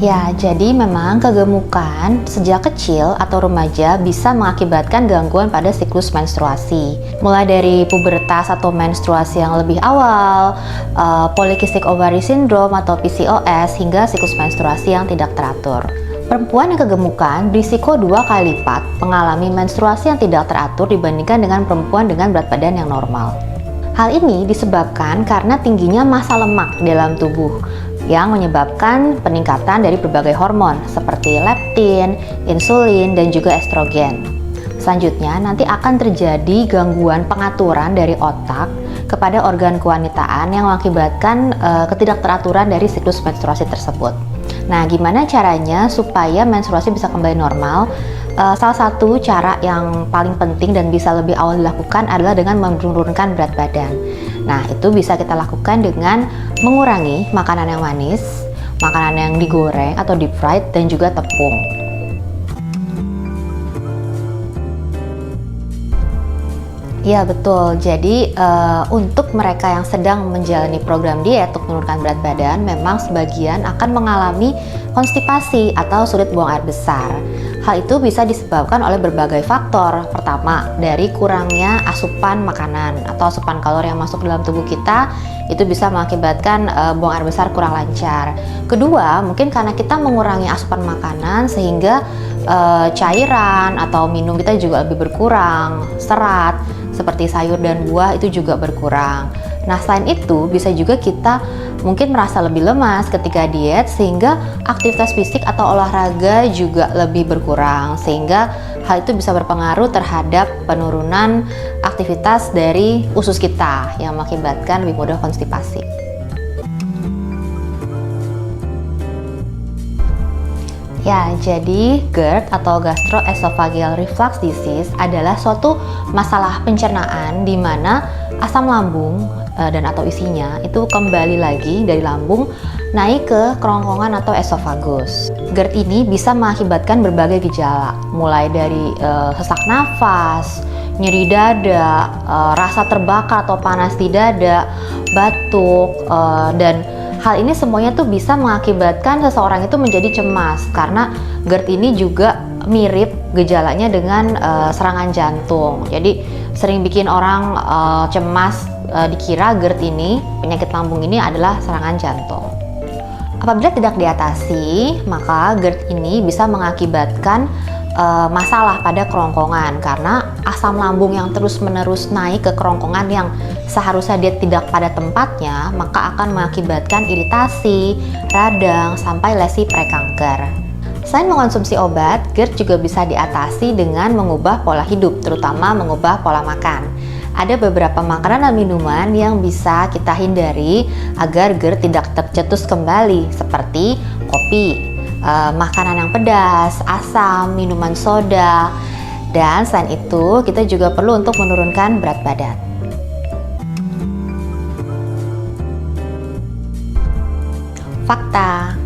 Ya, jadi memang kegemukan sejak kecil atau remaja bisa mengakibatkan gangguan pada siklus menstruasi. Mulai dari pubertas atau menstruasi yang lebih awal, polycystic ovary syndrome atau PCOS, hingga siklus menstruasi yang tidak teratur. Perempuan yang kegemukan berisiko 2 kali lipat mengalami menstruasi yang tidak teratur dibandingkan dengan perempuan dengan berat badan yang normal. Hal ini disebabkan karena tingginya massa lemak dalam tubuh yang menyebabkan peningkatan dari berbagai hormon seperti leptin, insulin, dan juga estrogen. Selanjutnya, nanti akan terjadi gangguan pengaturan dari otak kepada organ kewanitaan yang mengakibatkan ketidakteraturan dari siklus menstruasi tersebut. Nah, gimana caranya supaya menstruasi bisa kembali normal? Salah satu cara yang paling penting dan bisa lebih awal dilakukan adalah dengan menurunkan berat badan. Nah, itu bisa kita lakukan dengan mengurangi makanan yang manis, makanan yang digoreng atau deep fried, dan juga tepung. Ya, betul. Jadi untuk mereka yang sedang menjalani program diet untuk menurunkan berat badan, memang sebagian akan mengalami konstipasi atau sulit buang air besar. Hal itu bisa disebabkan oleh berbagai faktor. Pertama, dari kurangnya asupan makanan atau asupan kalori yang masuk dalam tubuh kita, itu bisa mengakibatkan buang air besar kurang lancar. Kedua, mungkin karena kita mengurangi asupan makanan sehingga cairan atau minum kita juga lebih berkurang, serat seperti sayur dan buah itu juga berkurang. Nah, selain itu bisa juga kita mungkin merasa lebih lemas ketika diet, sehingga aktivitas fisik atau olahraga juga lebih berkurang, sehingga hal itu bisa berpengaruh terhadap penurunan aktivitas dari usus kita yang mengakibatkan lebih mudah konstipasi. Ya, jadi GERD atau gastroesophageal reflux disease adalah suatu masalah pencernaan di mana asam lambung dan atau isinya itu kembali lagi dari lambung naik ke kerongkongan atau esofagus. GERD ini bisa mengakibatkan berbagai gejala, mulai dari sesak nafas, nyeri dada, rasa terbakar atau panas di dada, batuk, dan hal ini semuanya tuh bisa mengakibatkan seseorang itu menjadi cemas, karena GERD ini juga mirip gejalanya dengan serangan jantung. Jadi sering bikin orang cemas, dikira GERD ini, penyakit lambung ini adalah serangan jantung. Apabila tidak diatasi, maka GERD ini bisa mengakibatkan masalah pada kerongkongan, karena asam lambung yang terus-menerus naik ke kerongkongan yang seharusnya dia tidak pada tempatnya, maka akan mengakibatkan iritasi, radang, sampai lesi prekanker. Selain mengonsumsi obat, GERD juga bisa diatasi dengan mengubah pola hidup, terutama mengubah pola makan. Ada beberapa makanan dan minuman yang bisa kita hindari agar GERD tidak tercetus kembali, seperti kopi, makanan yang pedas, asam, minuman soda, dan selain itu kita juga perlu untuk menurunkan berat badan. Fakta.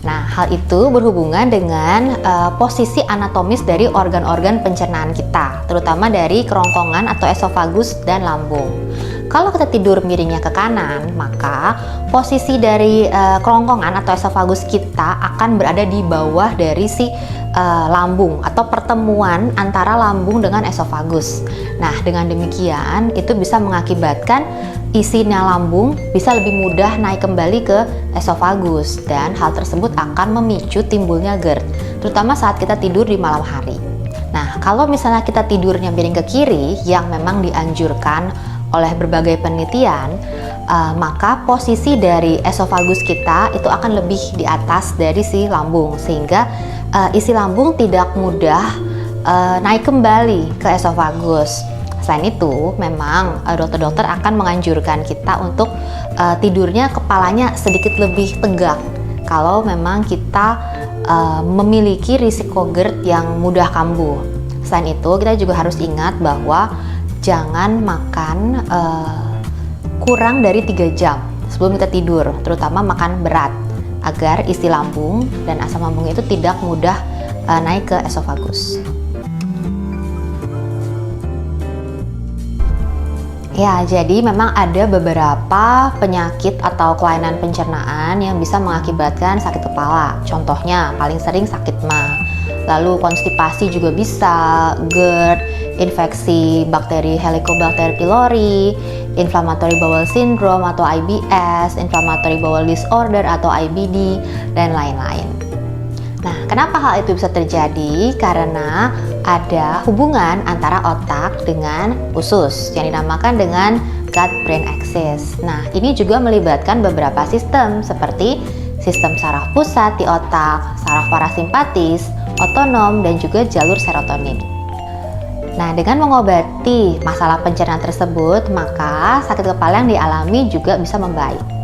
Nah, hal itu berhubungan dengan posisi anatomis dari organ-organ pencernaan kita, terutama dari kerongkongan atau esofagus dan lambung. Kalau kita tidur miringnya ke kanan, maka posisi dari kerongkongan atau esofagus kita akan berada di bawah dari si lambung atau pertemuan antara lambung dengan esofagus. Nah, dengan demikian itu bisa mengakibatkan isinya lambung bisa lebih mudah naik kembali ke esofagus, dan hal tersebut akan memicu timbulnya GERD, terutama saat kita tidur di malam hari. Nah, kalau misalnya kita tidurnya miring ke kiri, yang memang dianjurkan oleh berbagai penelitian, maka posisi dari esofagus kita itu akan lebih di atas dari si lambung, sehingga isi lambung tidak mudah naik kembali ke esofagus. Selain itu, memang dokter-dokter akan menganjurkan kita untuk tidurnya kepalanya sedikit lebih tegak kalau memang kita memiliki risiko GERD yang mudah kambuh. Selain itu, kita juga harus ingat bahwa jangan makan kurang dari 3 jam sebelum kita tidur, terutama makan berat, agar isi lambung dan asam lambung itu tidak mudah naik ke esofagus. Ya, jadi memang ada beberapa penyakit atau kelainan pencernaan yang bisa mengakibatkan sakit kepala. Contohnya, paling sering sakit MA. Lalu konstipasi juga bisa, GERD, infeksi bakteri Helicobacter pylori, inflammatory bowel syndrome atau IBS, inflammatory bowel disorder atau IBD, dan lain-lain. Nah, kenapa hal itu bisa terjadi? Karena ada hubungan antara otak dengan usus yang dinamakan dengan gut-brain axis. Nah, ini juga melibatkan beberapa sistem seperti sistem saraf pusat di otak, saraf parasimpatis, otonom, dan juga jalur serotonin. Nah, dengan mengobati masalah pencernaan tersebut, maka sakit kepala yang dialami juga bisa membaik.